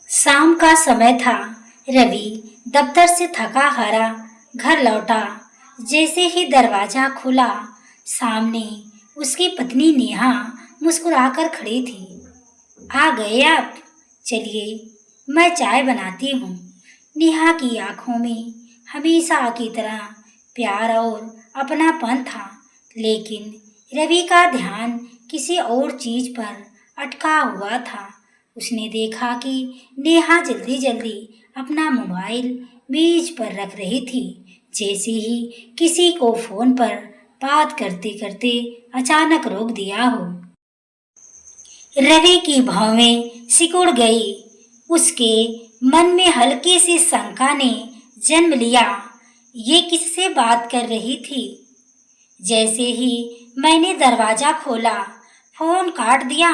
शाम का समय था। रवि दफ्तर से थका हारा घर लौटा। जैसे ही दरवाजा खुला, सामने उसकी पत्नी नेहा मुस्कुराकर खड़ी थी। आ गए आप? चलिए मैं चाय बनाती हूँ। नेहा की आंखों में हमेशा की तरह प्यार और अपनापन था, लेकिन रवि का ध्यान किसी और चीज पर अटका हुआ था। उसने देखा कि नेहा जल्दी जल्दी अपना मोबाइल मेज पर रख रही थी, जैसे ही किसी को फोन पर बात करते करते अचानक रोक दिया हो। रवि की भौवें सिकुड़ गई। उसके मन में हल्की सी शंका ने जन्म लिया। ये किससे बात कर रही थी? जैसे ही मैंने दरवाजा खोला, फोन काट दिया।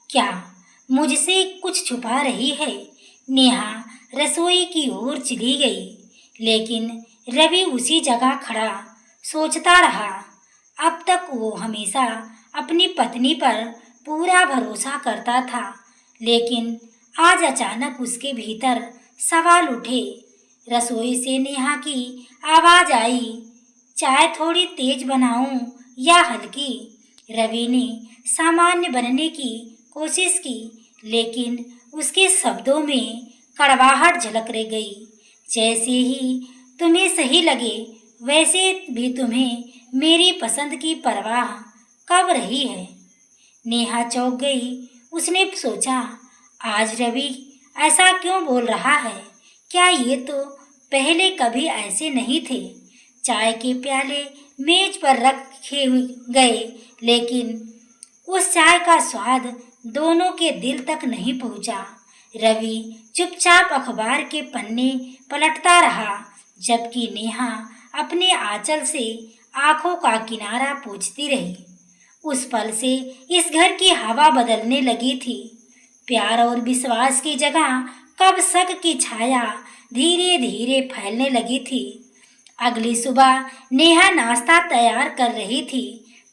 क्या मुझसे कुछ छुपा रही है? नेहा रसोई की ओर चली गई, लेकिन रवि उसी जगह खड़ा सोचता रहा। अब तक वो हमेशा अपनी पत्नी पर पूरा भरोसा करता था, लेकिन आज अचानक उसके भीतर सवाल उठे। रसोई से नेहा की आवाज आई, चाय थोड़ी तेज बनाऊं या हल्की? रवि ने सामान्य बनने की कोशिश की, लेकिन उसके शब्दों में कड़वाहट झलक रह गई। जैसे ही तुम्हें सही लगे, वैसे भी तुम्हें मेरी पसंद की परवाह कब रही है? नेहा चौंक गई। उसने सोचा, आज रवि ऐसा क्यों बोल रहा है? क्या ये तो पहले कभी ऐसे नहीं थे। चाय के प्याले मेज पर रखे गए, लेकिन उस चाय का स्वाद दोनों के दिल तक नहीं पहुंचा। रवि चुपचाप अखबार के पन्ने पलटता रहा, जबकि नेहा अपने आंचल से आंखों का किनारा पोंछती रही। उस पल से इस घर की हवा बदलने लगी थी। प्यार और विश्वास की जगह कब शक की छाया धीरे धीरे फैलने लगी थी। अगली सुबह नेहा नाश्ता तैयार कर रही थी।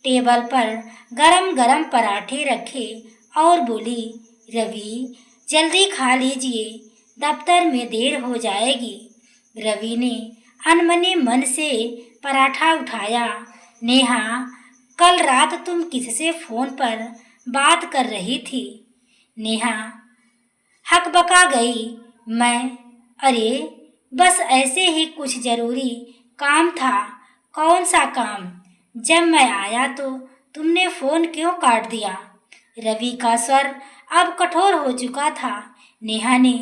टेबल पर गरम गरम पराठे रखे और बोली, रवि जल्दी खा लीजिए, दफ्तर में देर हो जाएगी। रवि ने अनमने मन से पराठा उठाया। नेहा, कल रात तुम किससे फोन पर बात कर रही थी? नेहा हकबका गई। मैं, अरे बस ऐसे ही कुछ जरूरी काम था। कौन सा काम? जब मैं आया तो तुमने फोन क्यों काट दिया? रवि का स्वर अब कठोर हो चुका था। नेहा ने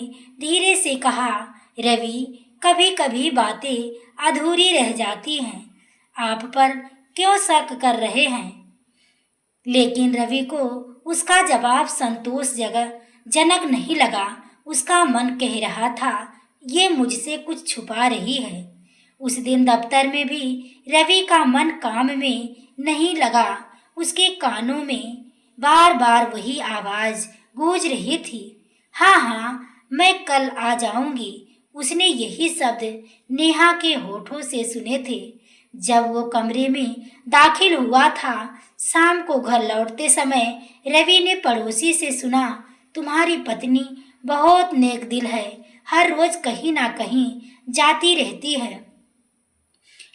धीरे से कहा, रवि कभी कभी बातें अधूरी रह जाती हैं। आप पर क्यों शक कर रहे हैं? लेकिन रवि को उसका जवाब संतोषजनक नहीं लगा। उसका मन कह रहा था, ये मुझसे कुछ छुपा रही है। उस दिन दफ्तर में भी रवि का मन काम में नहीं लगा। उसके कानों में बार बार वही आवाज गूंज रही थी, हाँ हाँ मैं कल आ जाऊंगी। उसने यही शब्द नेहा के होठों से सुने थे जब वो कमरे में दाखिल हुआ था। शाम को घर लौटते समय रवि ने पड़ोसी से सुना, तुम्हारी पत्नी बहुत नेक दिल है, हर रोज कहीं ना कहीं जाती रहती है।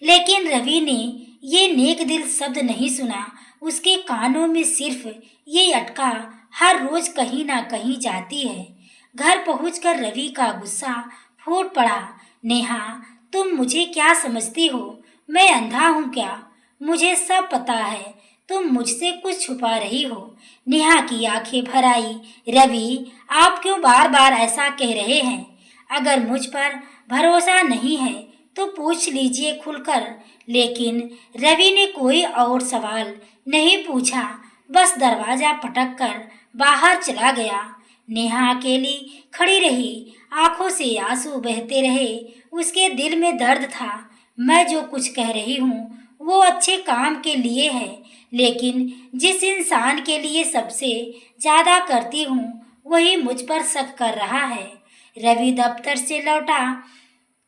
लेकिन रवि ने ये नेक दिल शब्द नहीं सुना। उसके कानों में सिर्फ ये अटका, हर रोज कहीं ना कहीं जाती है। घर पहुंचकर रवि का गुस्सा फूट पड़ा। नेहा, तुम मुझे क्या समझती हो? मैं अंधा हूँ क्या? मुझे सब पता है। तुम मुझसे कुछ छुपा रही हो। नेहा की आंखें भर आई। रवि, आप क्यों बार बार ऐसा कह रहे हैं? अगर मुझ पर भरोसा नहीं है तो पूछ लीजिए खुलकर। लेकिन रवि ने कोई और सवाल नहीं पूछा, बस दरवाजा पटक कर बाहर चला गया। नेहा अकेली खड़ी रही, आंखों से आंसू बहते रहे। उसके दिल में दर्द था। मैं जो कुछ कह रही हूँ वो अच्छे काम के लिए है, लेकिन जिस इंसान के लिए सबसे ज्यादा करती हूँ वही मुझ पर शक कर रहा है। रवि दफ्तर से लौटा।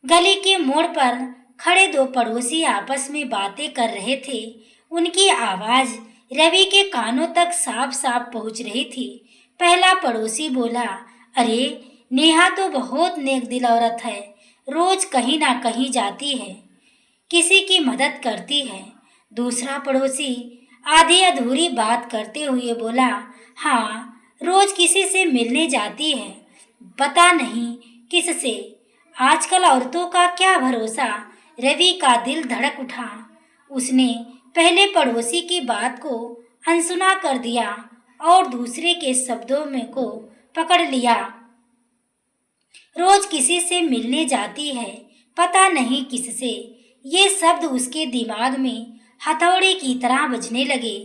गली के मोड़ पर खड़े दो पड़ोसी आपस में बातें कर रहे थे। उनकी आवाज रवि के कानों तक साफ साफ पहुंच रही थी। पहला पड़ोसी बोला, अरे नेहा तो बहुत नेक दिल औरत है, रोज कहीं ना कहीं जाती है, किसी की मदद करती है। दूसरा पड़ोसी आधी अधूरी बात करते हुए बोला, हाँ, रोज किसी से मिलने जाती है, पता नहीं किससे। आजकल औरतों का क्या भरोसा। रवि का दिल धड़क उठा। उसने पहले पड़ोसी की बात को अनसुना कर दिया और दूसरे के शब्दों में को पकड़ लिया। रोज किसी से मिलने जाती है, पता नहीं किससे। ये शब्द उसके दिमाग में हथौड़े की तरह बजने लगे।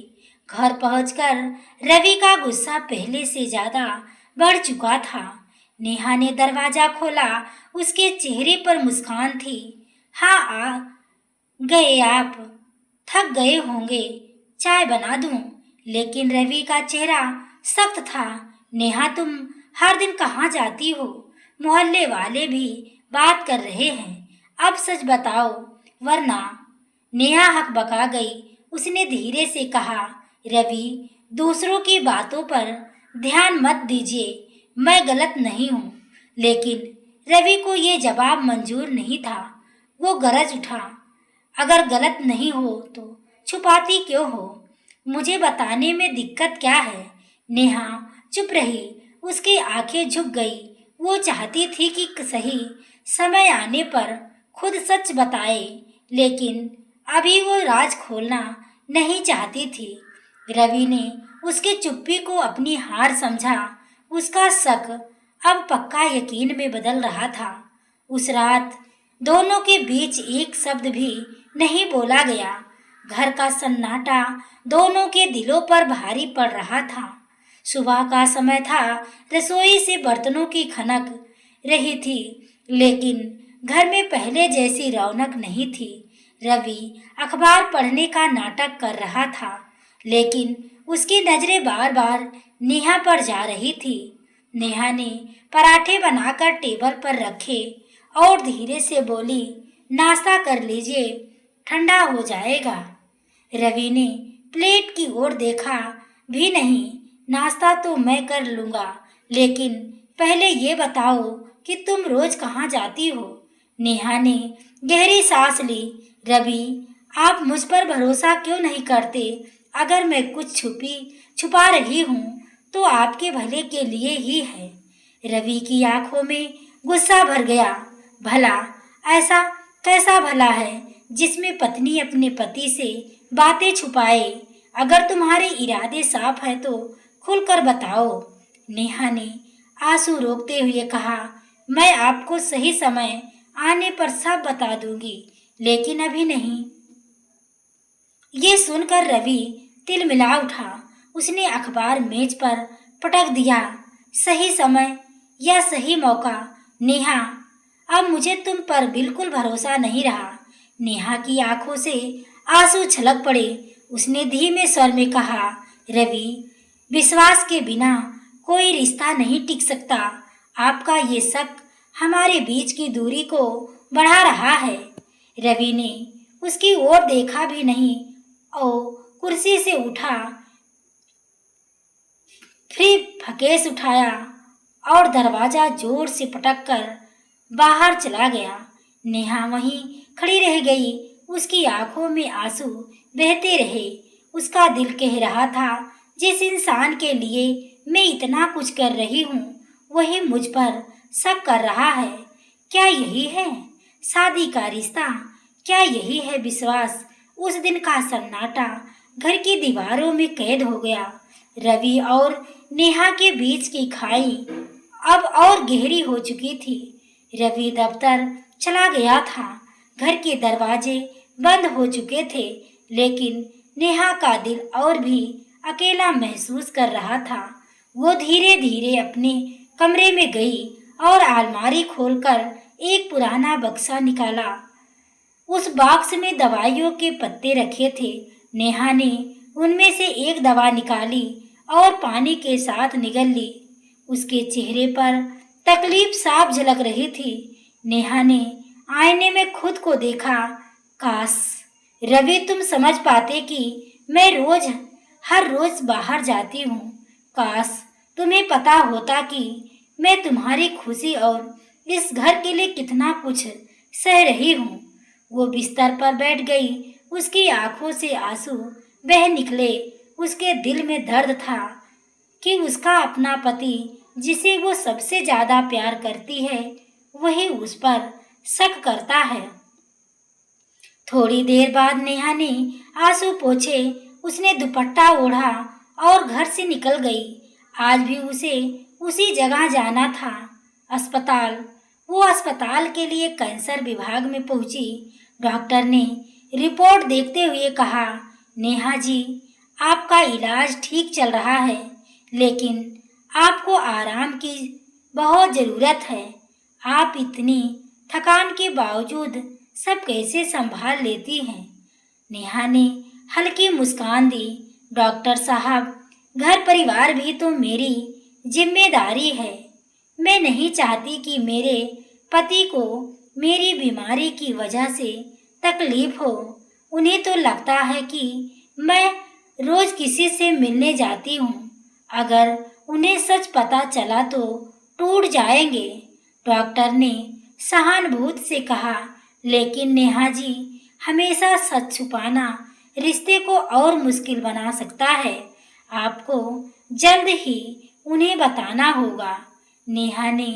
घर पहुंचकर रवि का गुस्सा पहले से ज्यादा बढ़ चुका था। नेहा ने दरवाजा खोला, उसके चेहरे पर मुस्कान थी। हाँ, आ गए आप, थक गए होंगे, चाय बना दूं? लेकिन रवि का चेहरा सख्त था। नेहा, तुम हर दिन कहाँ जाती हो? मोहल्ले वाले भी बात कर रहे हैं, अब सच बताओ, वरना। नेहा हकबका गई। उसने धीरे से कहा, रवि, दूसरों की बातों पर ध्यान मत दीजिए, मैं गलत नहीं हूँ। लेकिन रवि को ये जवाब मंजूर नहीं था। वो गरज उठा, अगर गलत नहीं हो तो छुपाती क्यों हो? मुझे बताने में दिक्कत क्या है? नेहा चुप रही, उसकी आंखें झुक गई। वो चाहती थी कि सही समय आने पर खुद सच बताए, लेकिन अभी वो राज खोलना नहीं चाहती थी। रवि ने उसकी चुप्पी को अपनी हार समझा। उसका शक अब पक्का यकीन में बदल रहा था। उस रात दोनों के बीच एक शब्द भी नहीं बोला गया। घर का सन्नाटा दोनों के दिलों पर भारी पड़ रहा था। सुबह का समय था, रसोई से बर्तनों की खनक रही थी, लेकिन घर में पहले जैसी रौनक नहीं थी। रवि अखबार पढ़ने का नाटक कर रहा था, लेकिन उसकी नजरें बार बार नेहा पर जा रही थी। नेहा ने पराठे बनाकर टेबल पर रखे और धीरे से बोली, नाश्ता कर लीजिए, ठंडा हो जाएगा। रवि ने प्लेट की ओर देखा भी नहीं। नाश्ता तो मैं कर लूंगा, लेकिन पहले ये बताओ कि तुम रोज कहाँ जाती हो? नेहा ने गहरी सांस ली। रवि, आप मुझ पर भरोसा क्यों नहीं करते? अगर मैं कुछ छुपा रही हूँ तो आपके भले के लिए ही है। रवि की आंखों में गुस्सा भर गया। भला, ऐसा कैसा भला है जिसमें पत्नी अपने पति से बातें छुपाए? अगर तुम्हारे इरादे साफ है तो खुलकर बताओ। नेहा ने आंसू रोकते हुए कहा, मैं आपको सही समय आने पर सब बता दूंगी, लेकिन अभी नहीं। ये सुनकर रवि तिलमिला उठा। उसने अखबार मेज पर पटक दिया। सही समय या सही मौका? नेहा, अब मुझे तुम पर बिल्कुल भरोसा नहीं रहा। नेहा की आंखों से आंसू छलक पड़े। उसने धीमे स्वर में कहा, रवि, विश्वास के बिना कोई रिश्ता नहीं टिक सकता। आपका ये शक हमारे बीच की दूरी को बढ़ा रहा है। रवि ने उसकी ओर देखा भी नहीं और कुर्सी से उठा, फिर फकेस उठाया और दरवाजा जोर से पटक कर बाहर चला गया। नेहा वहीं खड़ी रह गई। उसकी आंखों में आंसू बहते रहे। उसका दिल कह रहा था, जिस इंसान के लिए मैं इतना कुछ कर रही हूँ, वही मुझ पर शक कर रहा है। क्या यही है शादी का रिश्ता? क्या यही है विश्वास? उस दिन का सन्नाटा घर की दीवारों में कैद हो गया। रवि और नेहा के बीच की खाई अब और गहरी हो चुकी थी। रवि दफ्तर चला गया था। घर के दरवाजे बंद हो चुके थे, लेकिन नेहा का दिल और भी अकेला महसूस कर रहा था। वो धीरे धीरे अपने कमरे में गई और अलमारी खोलकर एक पुराना बक्सा निकाला। उस बॉक्स में दवाइयों के पत्ते रखे थे। नेहा ने उनमें से एक दवा निकाली और पानी के साथ निगल ली। उसके चेहरे पर तकलीफ साफ झलक रही थी। नेहा ने आईने में खुद को देखा। काश रवि, तुम समझ पाते कि मैं हर रोज बाहर जाती हूँ। काश तुम्हें पता होता कि मैं तुम्हारी खुशी और इस घर के लिए कितना कुछ सह रही हूँ। वो बिस्तर पर बैठ गई। उसकी आंखों से आंसू बह निकले। उसके दिल में दर्द था कि उसका अपना पति, जिसे वो सबसे ज्यादा प्यार करती है, वही उस पर शक करता है। थोड़ी देर बाद नेहा ने आंसू पोंछे, उसने दुपट्टा ओढ़ा और घर से निकल गई। आज भी उसे उसी जगह जाना था, अस्पताल। वो अस्पताल के लिए कैंसर विभाग में पहुंची। डॉक्टर ने रिपोर्ट देखते हुए कहा, नेहा जी, आपका इलाज ठीक चल रहा है, लेकिन आपको आराम की बहुत ज़रूरत है। आप इतनी थकान के बावजूद सब कैसे संभाल लेती हैं? नेहा ने हल्की मुस्कान दी। डॉक्टर साहब, घर परिवार भी तो मेरी जिम्मेदारी है। मैं नहीं चाहती कि मेरे पति को मेरी बीमारी की वजह से तकलीफ हो। उन्हें तो लगता है कि मैं रोज किसी से मिलने जाती हूँ। अगर उन्हें सच पता चला तो टूट जाएंगे। डॉक्टर ने सहानुभूति से कहा, लेकिन नेहा जी, हमेशा सच छुपाना रिश्ते को और मुश्किल बना सकता है। आपको जल्द ही उन्हें बताना होगा। नेहा ने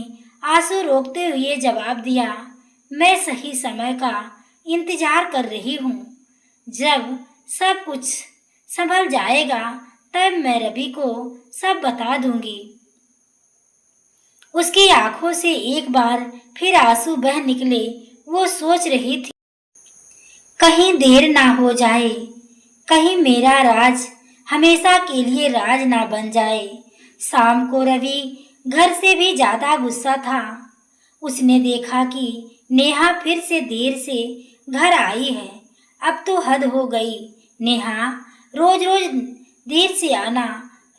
आंसू रोकते हुए जवाब दिया, मैं सही समय का इंतजार कर रही हूँ। जब सब कुछ संभल जाएगा तब मैं रवि को सब बता दूंगी। उसकी आंखों से एक बार फिर आंसू बह निकले। वो सोच रही थी, कहीं देर ना हो जाए, कहीं मेरा राज हमेशा के लिए राज ना बन जाए। शाम को रवि घर से भी ज्यादा गुस्सा था। उसने देखा कि नेहा फिर से देर से घर आई है। अब तो हद हो गई। नेहा, रोज रोज देर से आना,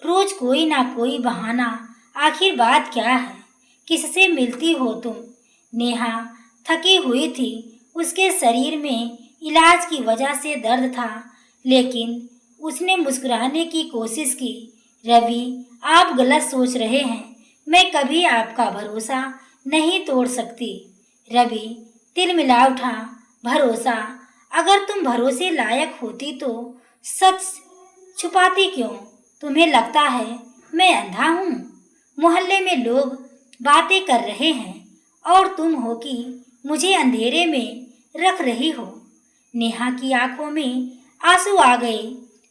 रोज कोई ना कोई बहाना, आखिर बात क्या है? किससे मिलती हो तुम? नेहा थकी हुई थी। उसके शरीर में इलाज की वजह से दर्द था, लेकिन उसने मुस्कुराने की कोशिश की। रवि, आप गलत सोच रहे हैं। मैं कभी आपका भरोसा नहीं तोड़ सकती। रवि तिलमिला उठा। भरोसा? अगर तुम भरोसे लायक होती तो सच छुपाती क्यों? तुम्हें लगता है मैं अंधा हूँ? मोहल्ले में लोग बातें कर रहे हैं और तुम हो कि मुझे अंधेरे में रख रही हो। नेहा की आंखों में आंसू आ गए।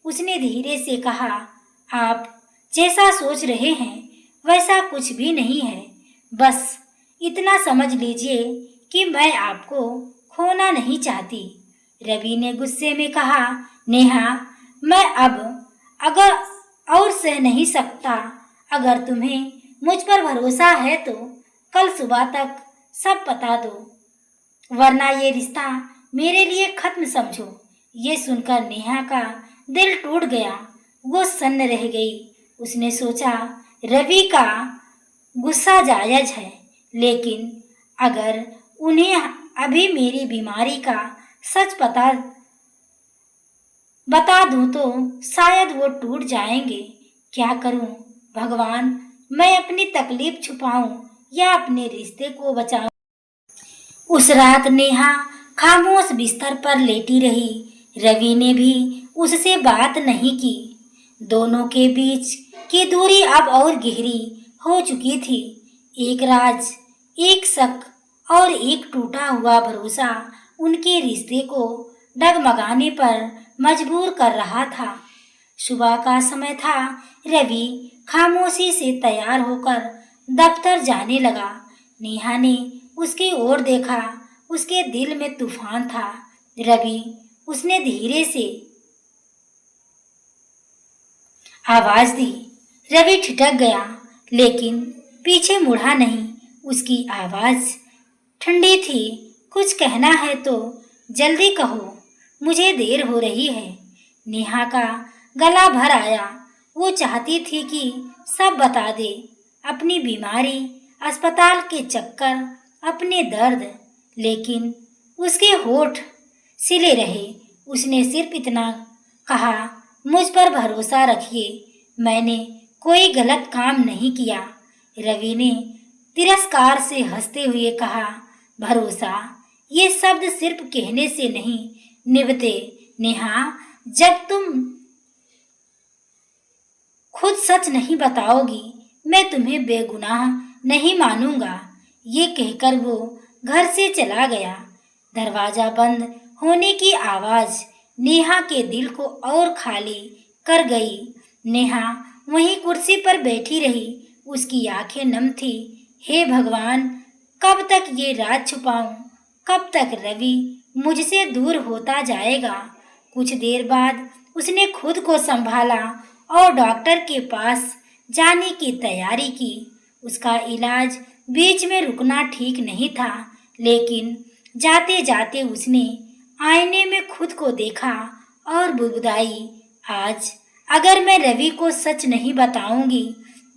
उसने धीरे से कहा, आप जैसा सोच रहे हैं वैसा कुछ भी नहीं है। बस इतना समझ लीजिए कि मैं आपको खोना नहीं चाहती। रवि ने गुस्से में कहा, नेहा, मैं अब अगर और सह नहीं सकता। अगर तुम्हें मुझ पर भरोसा है तो कल सुबह तक सब बता दो, वरना ये रिश्ता मेरे लिए खत्म समझो। ये सुनकर नेहा का दिल टूट गया। वो सन्न रह गई। उसने सोचा, रवि का गुस्सा जायज है, लेकिन अगर उन्हें अभी मेरी बीमारी का सच बता दूं तो शायद वो टूट जाएंगे। क्या करूं भगवान? मैं अपनी तकलीफ छुपाऊं या अपने रिश्ते को बचाऊं? उस रात नेहा खामोश बिस्तर पर लेटी रही। रवि ने भी उससे बात नहीं की। दोनों के बीच की दूरी अब और गहरी हो चुकी थी। एक राज, एक शक और एक टूटा हुआ भरोसा उनके रिश्ते को डगमगाने पर मजबूर कर रहा था। सुबह का समय था। रवि खामोशी से तैयार होकर दफ्तर जाने लगा। नेहा ने उसकी ओर देखा। उसके दिल में तूफान था। रवि, उसने धीरे से आवाज दी। रवि ठिठक गया, लेकिन पीछे मुड़ा नहीं। उसकी आवाज ठंडी थी। कुछ कहना है तो जल्दी कहो, मुझे देर हो रही है। नेहा का गला भर आया। वो चाहती थी कि सब बता दे, अपनी बीमारी, अस्पताल के चक्कर, अपने दर्द, लेकिन उसके होठ सिले रहे। उसने सिर्फ इतना कहा, मुझ पर भरोसा रखिए, मैंने कोई गलत काम नहीं किया। रवि ने तिरस्कार से हंसते हुए कहा, भरोसा ये शब्द सिर्फ कहने से नहीं निभते नेहा। जब तुम खुद सच नहीं बताओगी मैं तुम्हें बेगुनाह नहीं मानूंगा। ये कहकर वो घर से चला गया। दरवाजा बंद होने की आवाज नेहा के दिल को और खाली कर गई। नेहा वहीं कुर्सी पर बैठी रही, उसकी आंखें नम थी। हे भगवान, कब तक ये राज छुपाऊं, कब तक रवि मुझसे दूर होता जाएगा। कुछ देर बाद उसने खुद को संभाला और डॉक्टर के पास जाने की तैयारी की। उसका इलाज बीच में रुकना ठीक नहीं था, लेकिन जाते जाते उसने आईने में खुद को देखा और बुदबुदाई, आज अगर मैं रवि को सच नहीं बताऊंगी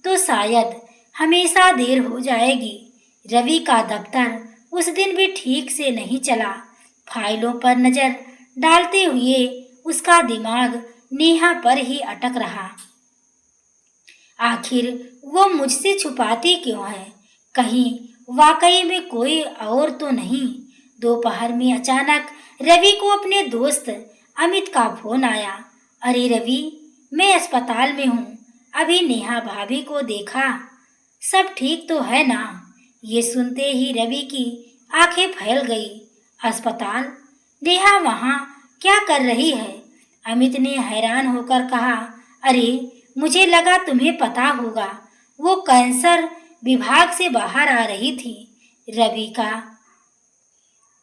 तो शायद हमेशा देर हो जाएगी। रवि का दफ्तर उस दिन भी ठीक से नहीं चला। फाइलों पर नजर डालते हुए उसका दिमाग नेहा पर ही अटक रहा। आखिर वो मुझसे छुपाती क्यों है? कहीं वाकई में कोई और तो नहीं? दोपहर में अचानक रवि को अपने दोस्त अमित का फोन आया। अरे रवि, मैं अस्पताल में हूँ, अभी नेहा भाभी को देखा, सब ठीक तो है ना? ये सुनते ही रवि की आंखें फैल गई। अस्पताल? नेहा वहाँ क्या कर रही है? अमित ने हैरान होकर कहा, अरे मुझे लगा तुम्हें पता होगा, वो कैंसर विभाग से बाहर आ रही थी। रवि का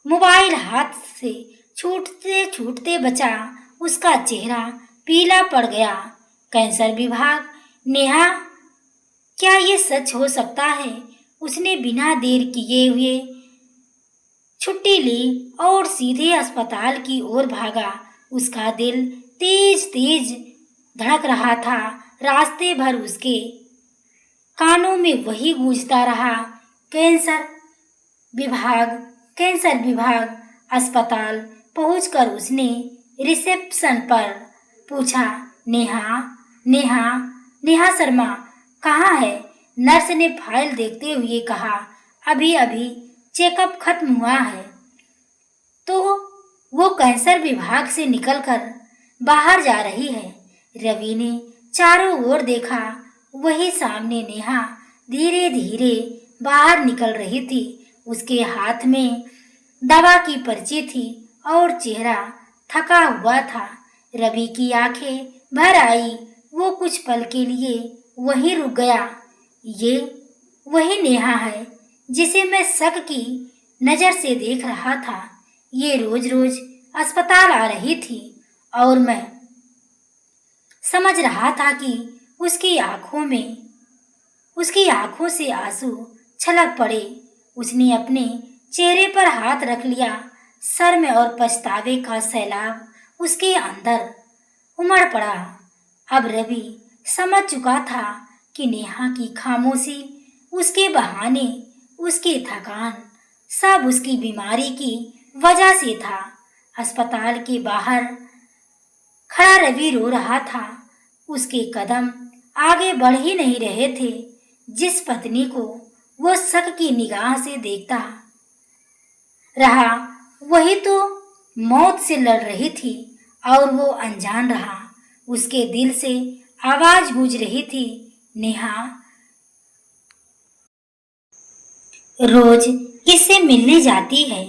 मोबाइल हाथ से छूटते छूटते बचा, उसका चेहरा पीला पड़ गया। कैंसर विभाग? नेहा, क्या ये सच हो सकता है? उसने बिना देर किए हुए छुट्टी ली और सीधे अस्पताल की ओर भागा। उसका दिल तेज तेज धड़क रहा था। रास्ते भर उसके कानों में वही गूंजता रहा, कैंसर विभाग, कैंसर विभाग। अस्पताल पहुंचकर उसने रिसेप्शन पर पूछा, नेहा नेहा नेहा शर्मा कहाँ है? नर्स ने फाइल देखते हुए कहा, अभी अभी चेकअप खत्म हुआ है। तो वो कैंसर विभाग से निकलकर बाहर जा रही है। रवि ने चारों ओर देखा, वही सामने नेहा धीरे धीरे बाहर निकल रही थी। उसके हाथ में दवा की पर्ची थी और चेहरा थका हुआ था। रवि की आंखें भर आई। वो कुछ पल के लिए वहीं रुक गया। ये वही नेहा है जिसे मैं शक की नजर से देख रहा था। ये रोज रोज अस्पताल आ रही थी और मैं समझ रहा था कि उसकी आंखों से आंसू छलक पड़े। उसने अपने चेहरे पर हाथ रख लिया। सर में और पछतावे का सैलाब उसके अंदर उमड़ पड़ा। अब रवि समझ चुका था कि नेहा की खामोशी, उसके बहाने, उसकी थकान सब उसकी बीमारी की वजह से था। अस्पताल के बाहर खड़ा रवि रो रहा था। उसके कदम आगे बढ़ ही नहीं रहे थे। जिस पत्नी को वो शक की निगाह से देखता रहा, वही तो मौत से लड़ रही थी और वो अनजान रहा। उसके दिल से आवाज गूंज रही थी, नेहा रोज किससे मिलने जाती है।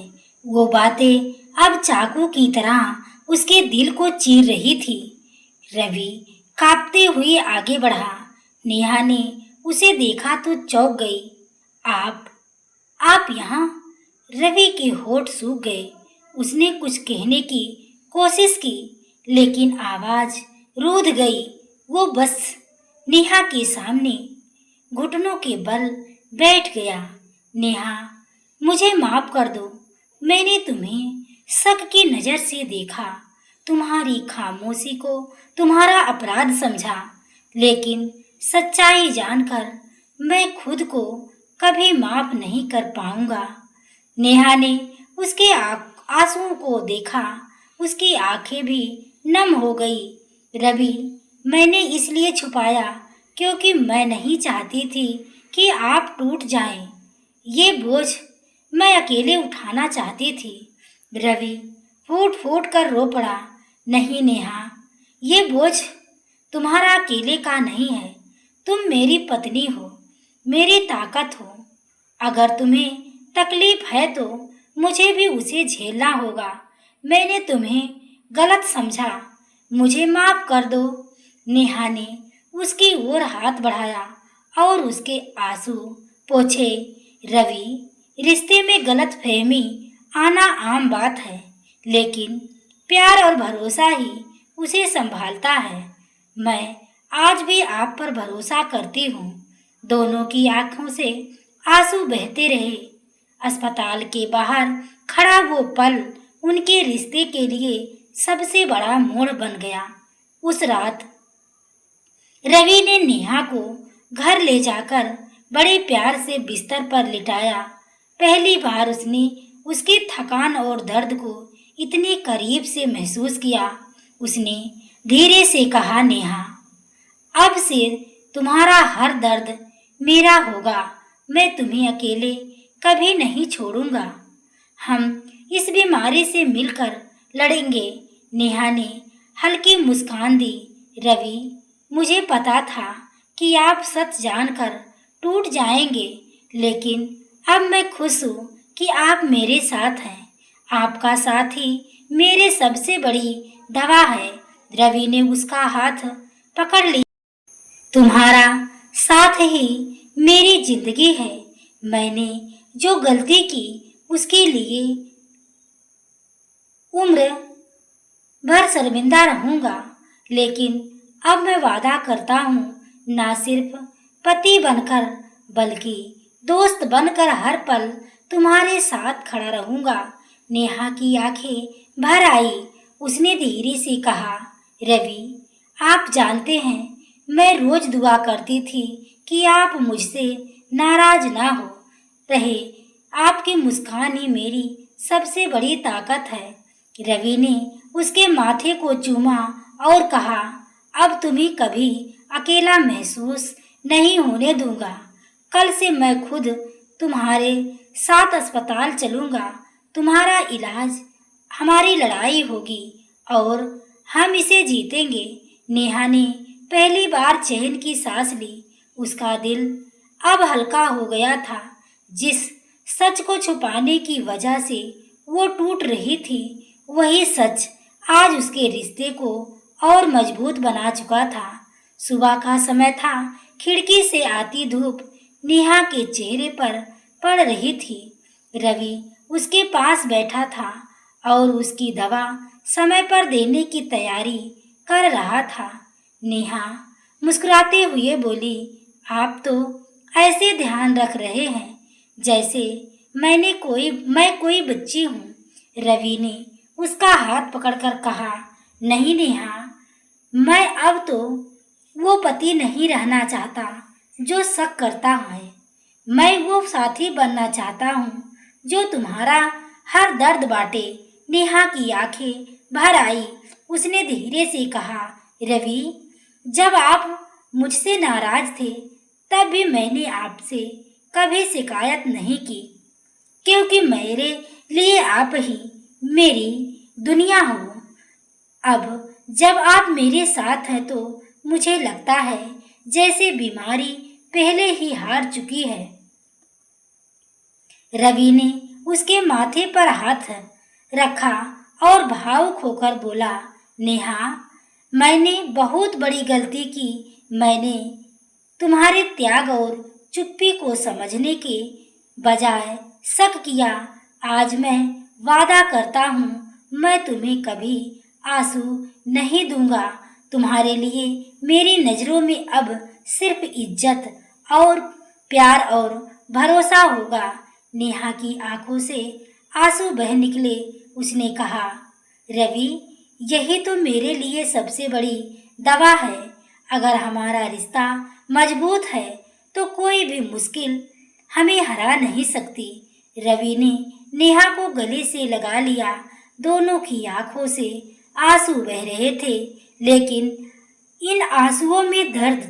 वो बातें अब चाकू की तरह उसके दिल को चीर रही थी। रवि कांपते हुए आगे बढ़ा। नेहा ने उसे देखा तो चौंक गई। आप यहाँ? रवि के होठ सूख गए। उसने कुछ कहने की कोशिश की, लेकिन आवाज रूठ गई। वो बस नेहा के सामने घुटनों के बल बैठ गया। नेहा, मुझे माफ कर दो। मैंने तुम्हें शक की नजर से देखा, तुम्हारी खामोशी को तुम्हारा अपराध समझा, लेकिन सच्चाई जानकर मैं खुद को कभी माफ नहीं कर पाऊंगा। नेहा ने उसके आंसुओं को देखा। उसकी आंखें भी नम हो गई। रवि, मैंने इसलिए छुपाया क्योंकि मैं नहीं चाहती थी कि आप टूट जाएं। ये बोझ मैं अकेले उठाना चाहती थी। रवि फूट फूट कर रो पड़ा। नहीं नेहा, ये बोझ तुम्हारा अकेले का नहीं है। तुम मेरी पत्नी हो, मेरी ताकत हो। अगर तुम्हें तकलीफ है तो मुझे भी उसे झेलना होगा। मैंने तुम्हें गलत समझा, मुझे माफ कर दो। नेहा ने उसकी ओर हाथ बढ़ाया और उसके आंसू पोंछे। रवि, रिश्ते में गलतफहमी आना आम बात है, लेकिन प्यार और भरोसा ही उसे संभालता है। मैं आज भी आप पर भरोसा करती हूँ। दोनों की आंखों से आंसू बहते रहे। अस्पताल के बाहर खड़ा वो पल उनके रिश्ते के लिए सबसे बड़ा मोड़ बन गया। उस रात रवि ने नेहा को घर ले जाकर बड़े प्यार से बिस्तर पर लिटाया। पहली बार उसने उसकी थकान और दर्द को इतने करीब से महसूस किया। उसने धीरे से कहा, नेहा, अब से तुम्हारा हर दर्द मेरा होगा। मैं तुम्हें अकेले कभी नहीं छोड़ूंगा। हम इस बीमारी से मिलकर लड़ेंगे। नेहा ने हल्की मुस्कान दी। रवि, मुझे पता था कि आप सच जानकर टूट जाएंगे, लेकिन अब मैं खुश हूँ कि आप मेरे साथ हैं। आपका साथ ही मेरे सबसे बड़ी दवा है। रवि ने उसका हाथ पकड़ लिया। तुम्हारा साथ ही मेरी जिंदगी है। मैंने जो गलती की उसके लिए उम्र भर शर्मिंदा रहूंगा, लेकिन अब मैं वादा करता हूँ, ना सिर्फ पति बनकर बल्कि दोस्त बनकर हर पल तुम्हारे साथ खड़ा रहूंगा। नेहा की आंखें भर आई। उसने धीरे से कहा, रवि, आप जानते हैं, मैं रोज दुआ करती थी कि आप मुझसे नाराज ना हो रहे। आपकी मुस्कान ही मेरी सबसे बड़ी ताकत है। रवि ने उसके माथे को चूमा और कहा, अब तुम्हें कभी अकेला महसूस नहीं होने दूंगा। कल से मैं खुद तुम्हारे साथ अस्पताल चलूंगा। तुम्हारा इलाज हमारी लड़ाई होगी और हम इसे जीतेंगे। नेहा ने पहली बार चैन की सांस ली। उसका दिल अब हल्का हो गया था। जिस सच को छुपाने की वजह से वो टूट रही थी, वही सच आज उसके रिश्ते को और मजबूत बना चुका था। सुबह का समय था। खिड़की से आती धूप नेहा के चेहरे पर पड़ रही थी। रवि उसके पास बैठा था और उसकी दवा समय पर देने की तैयारी कर रहा था। नेहा मुस्कुराते हुए बोली, आप तो ऐसे ध्यान रख रहे हैं जैसे मैं कोई बच्ची हूँ। रवि ने उसका हाथ पकड़कर कहा, नहीं नेहा, मैं अब तो वो पति नहीं रहना चाहता जो शक करता है। मैं वो साथी बनना चाहता हूँ जो तुम्हारा हर दर्द बांटे। नेहा की आंखें भर आई। उसने धीरे से कहा, रवि, जब आप मुझसे नाराज थे तब भी मैंने आपसे कभी शिकायत नहीं की, क्योंकि मेरे लिए आप ही मेरी दुनिया हो। अब जब आप मेरे साथ हैं तो मुझे लगता है जैसे बीमारी पहले ही हार चुकी है। रवि ने उसके माथे पर हाथ रखा और भावुक होकर बोला, नेहा, मैंने बहुत बड़ी गलती की। मैंने तुम्हारे त्याग और चुप्पी को समझने के बजाय शक किया। आज मैं वादा करता हूँ, मैं तुम्हें कभी आंसू नहीं दूंगा। तुम्हारे लिए मेरी नज़रों में अब सिर्फ इज्जत और प्यार और भरोसा होगा। नेहा की आंखों से आंसू बह निकले। उसने कहा, रवि, यही तो मेरे लिए सबसे बड़ी दवा है। अगर हमारा रिश्ता मजबूत है तो कोई भी मुश्किल हमें हरा नहीं सकती। रवि ने नेहा को गले से लगा लिया। दोनों की आंखों से आंसू बह रहे थे, लेकिन इन आंसुओं में दर्द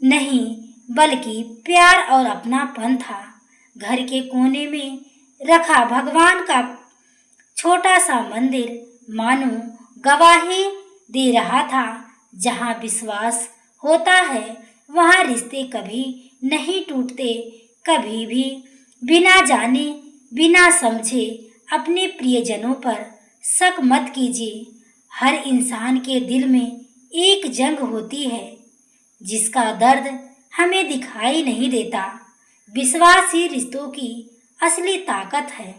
नहीं बल्कि प्यार और अपनापन था। घर के कोने में रखा भगवान का छोटा सा मंदिर मानो गवाही दे रहा था। जहाँ विश्वास होता है वहाँ रिश्ते कभी नहीं टूटते। कभी भी बिना जाने बिना समझे अपने प्रियजनों पर शक मत कीजिए। हर इंसान के दिल में एक जंग होती है जिसका दर्द हमें दिखाई नहीं देता। विश्वास ही रिश्तों की असली ताकत है।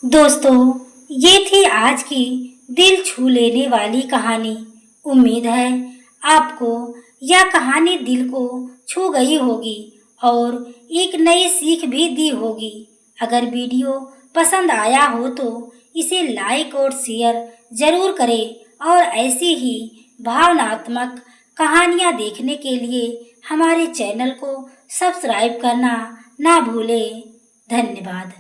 दोस्तों, ये थी आज की दिल छू लेने वाली कहानी। उम्मीद है आपको यह कहानी दिल को छू गई होगी और एक नई सीख भी दी होगी। अगर वीडियो पसंद आया हो तो इसे लाइक और शेयर जरूर करें और ऐसी ही भावनात्मक कहानियाँ देखने के लिए हमारे चैनल को सब्सक्राइब करना ना भूलें। धन्यवाद।